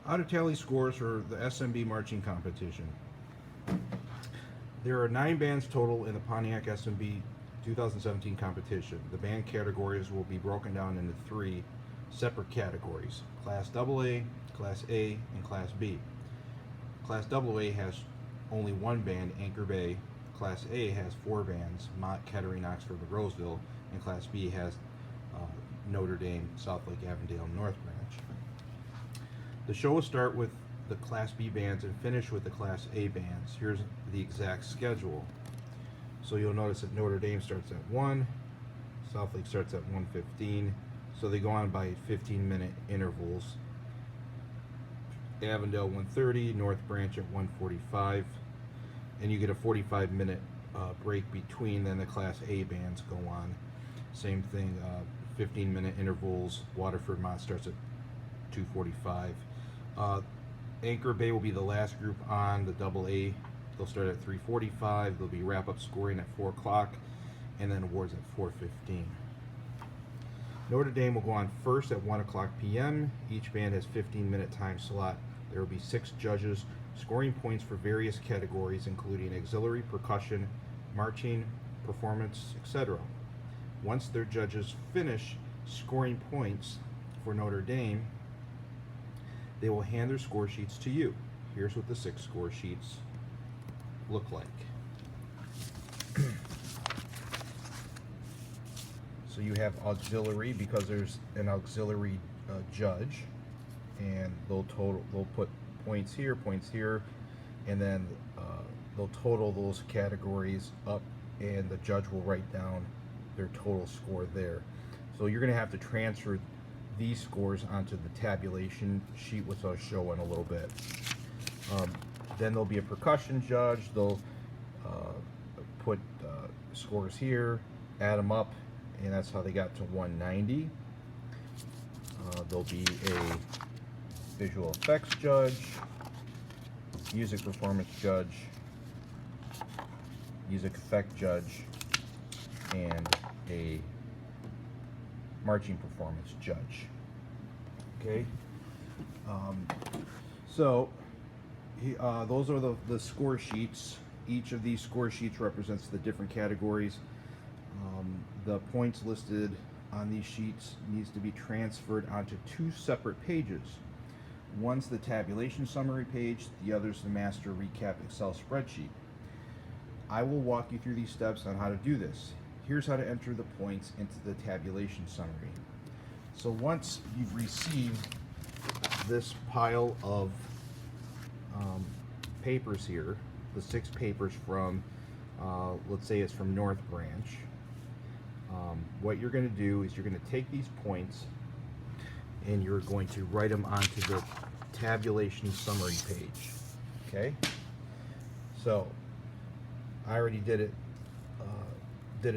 How to tally scores for the SMB Marching Competition. There are 9 bands total in the Pontiac SMB 2017 competition. The band categories will be broken down into 3 separate categories: Class AA, Class A, and Class B. Class AA has only 1 band, Anchor Bay. Class A has 4 bands, Mott, Kettering, Oxford, and Roseville, and Class B has Notre Dame, South Lake Avondale, and North Branch. The show will start with the Class B bands and finish with the Class A bands. Here's the exact schedule. So you'll notice that Notre Dame starts at 1, South Lake starts at 1:15, so they go on by 15-minute intervals. Avondale 1:30, North Branch at 1:45, and you get a 45-minute break between. Then the Class A bands go on. Same thing, 15-minute intervals. Waterford Mott starts at 2:45. Anchor Bay will be the last group on the AA. They'll start at 3:45. There'll be wrap-up scoring at 4 o'clock, and then awards at 4:15. Notre Dame will go on first at 1 o'clock p.m. Each band has 15-minute time slot. There will be 6 judges scoring points for various categories, including auxiliary, percussion, marching, performance, etc. Once their judges finish scoring points for Notre Dame, they will hand their score sheets to you. Here's what the 6 score sheets look like. So you have auxiliary because there's an auxiliary judge, and they'll put points here, and then they'll total those categories up, and the judge will write down their total score there. So you're going to have to transfer these scores onto the tabulation sheet, which I'll show in a little bit. Then there'll be a percussion judge. They'll put scores here, add them up, and that's how they got to 190. There'll be a visual effects judge, music performance judge, music effect judge, and a marching performance judge. Okay, those are the score sheets. Each of these score sheets represents the different categories. The points listed on these sheets needs to be transferred onto 2 separate pages. One's the tabulation summary page, the other's the master recap Excel spreadsheet. I will walk you through these steps on how to do this. Here's how to enter the points into the tabulation summary. So once you've received this pile of papers here, the 6 papers from, let's say it's from North Branch, what you're going to do is you're going to take these points and you're going to write them onto the tabulation summary page. Okay? So I already did it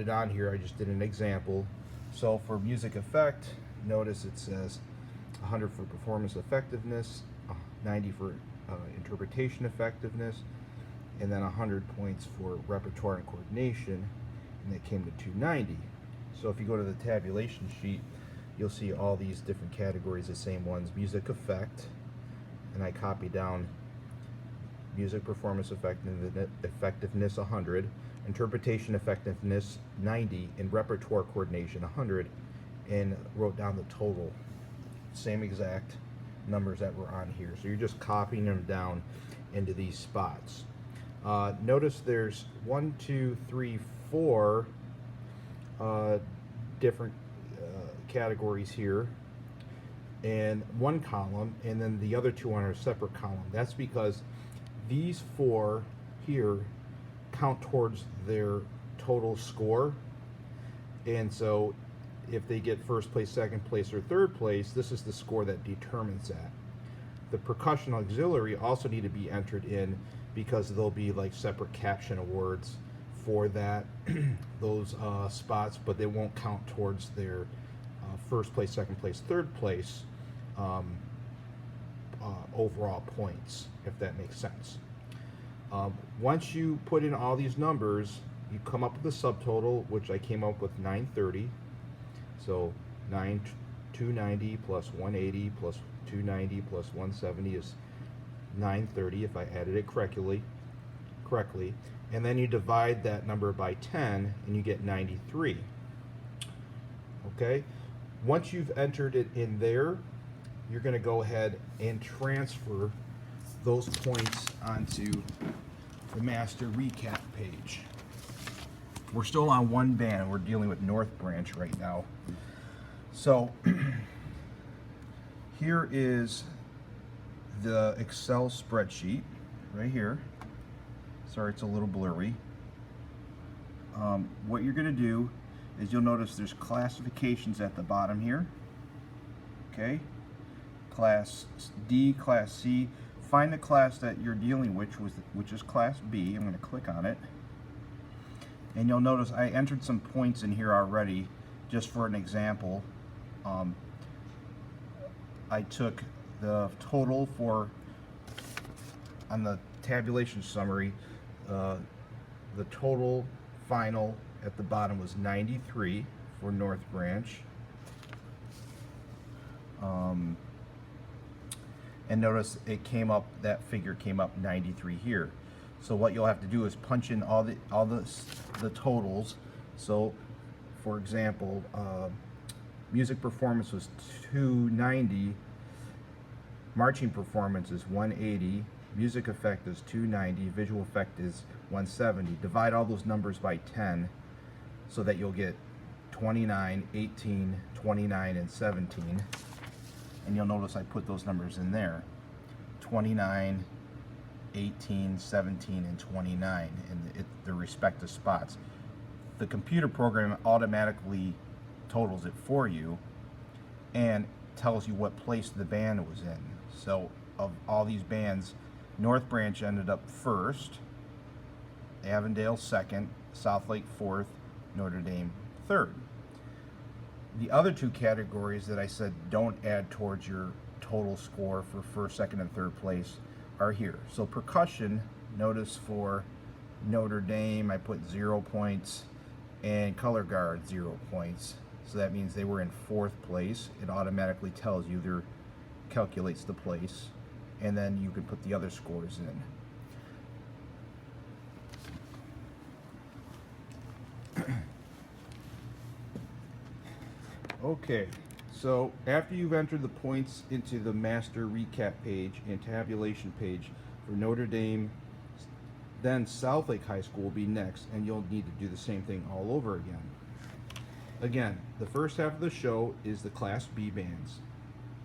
on here. I just did an example. So for music effect, notice it says 100 for performance effectiveness, 90 for interpretation effectiveness, and then 100 points for repertoire and coordination, and that came to 290. So if you go to the tabulation sheet, you'll see all these different categories, the same ones: music effect, and I copy down music performance effectiveness 100, interpretation effectiveness 90, and repertoire coordination 100, and wrote down the total, same exact numbers that were on here. So you're just copying them down into these spots. Notice there's 1, 2, 3, 4 different categories here, and 1 column, and then the other 2 on a separate column. That's because these 4 here count towards their total score, and so if they get first place, second place, or third place, this is the score that determines that. The percussion auxiliary also need to be entered in because there'll be like separate caption awards for that those spots, but they won't count towards their first place, second place, third place overall points, if that makes sense. Once you put in all these numbers, you come up with a subtotal, which I came up with 930. So 290 plus 180 plus 290 plus 170 is 930 if I added it correctly. And then you divide that number by 10 and you get 93. Okay? Once you've entered it in there, you're going to go ahead and transfer those points onto the master recap page. We're still on one band. We're dealing with North Branch right now. So here is the Excel spreadsheet right here. Sorry, it's a little blurry. What you're going to do is you'll notice there's classifications at the bottom here. Okay, Class D, Class C. Find the class that you're dealing with, which is Class B. I'm going to click on it. And you'll notice I entered some points in here already, just for an example. I took the total for, on the tabulation summary, the total final at the bottom was 93 for North Branch. And notice it came up, that figure came up 93 here. So what you'll have to do is punch in all the totals. So for example, music performance was 290, marching performance is 180, music effect is 290, visual effect is 170. Divide all those numbers by 10 so that you'll get 29, 18, 29, and 17. And you'll notice I put those numbers in there. 29, 18, 17, and 29 in the respective spots. The computer program automatically totals it for you and tells you what place the band was in. So of all these bands, North Branch ended up first, Avondale second, Southlake fourth, Notre Dame third. The other two categories that I said don't add towards your total score for first, second, and third place are here. So percussion, notice for Notre Dame I put 0 points, and color guard 0 points. So that means they were in fourth place. It automatically tells you there, calculates the place, and then you can put the other scores in. Okay, so after you've entered the points into the master recap page and tabulation page for Notre Dame, then Southlake High School will be next, and you'll need to do the same thing all over again. Again, the first half of the show is the Class B bands.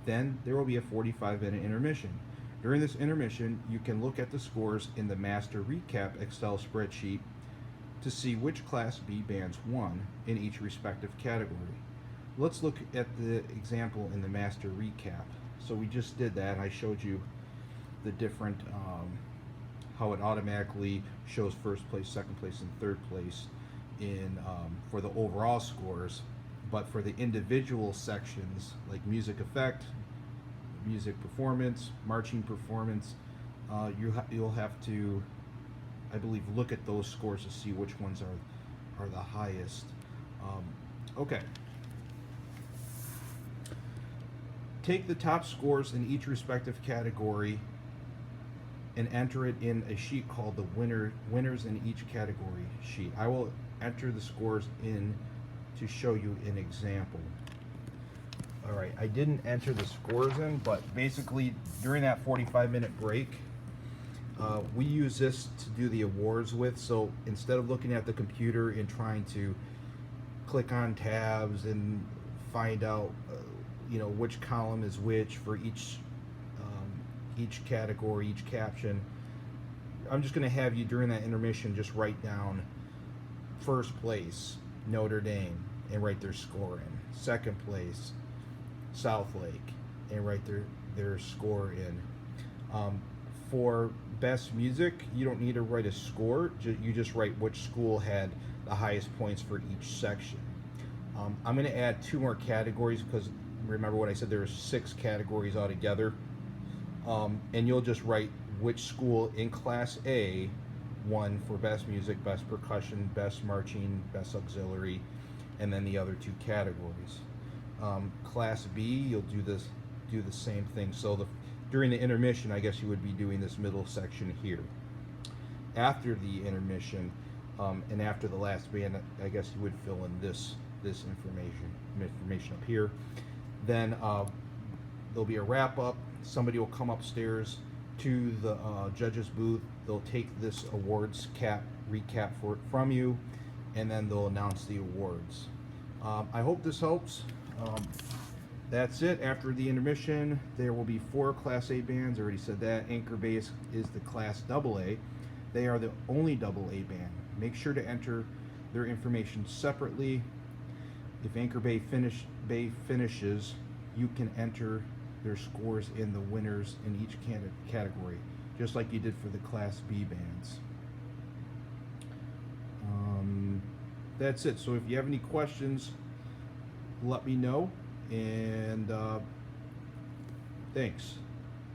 Then there will be a 45-minute intermission. During this intermission, you can look at the scores in the master recap Excel spreadsheet to see which Class B bands won in each respective category. Let's look at the example in the master recap. So we just did that. I showed you the different, how it automatically shows first place, second place, and third place in for the overall scores. But for the individual sections, like music effect, music performance, marching performance, you'll have to, I believe, look at those scores to see which ones are the highest. Okay. Take the top scores in each respective category and enter it in a sheet called the winners in each category sheet. I will enter the scores in to show you an example. All right, I didn't enter the scores in, but basically during that 45-minute break, we use this to do the awards with. So instead of looking at the computer and trying to click on tabs and find out you know, which column is which for each category, each caption, I'm just going to have you during that intermission just write down first place Notre Dame and write their score in, second place Southlake and write their score in. For best music, you don't need to write a score, you just write which school had the highest points for each section. I'm going to add 2 more categories because remember what I said, there are 6 categories altogether. And you'll just write which school in Class A won for best music, best percussion, best marching, best auxiliary, and then the other 2 categories. Class B, you'll do the same thing. So during the intermission, I guess you would be doing this middle section here. After the intermission, and after the last band, I guess you would fill in this information up here. Then there'll be a wrap up. Somebody will come upstairs to the judges booth. They'll take this awards recap from you, and then they'll announce the awards. I hope this helps. That's it. After the intermission, there will be 4 Class A bands. I already said that. Anchor Bay is the Class AA. They are the only AA band. Make sure to enter their information separately. If Anchor Bay finishes, you can enter their scores in the winners in each category, just like you did for the Class B bands. That's it. So if you have any questions, let me know, and thanks.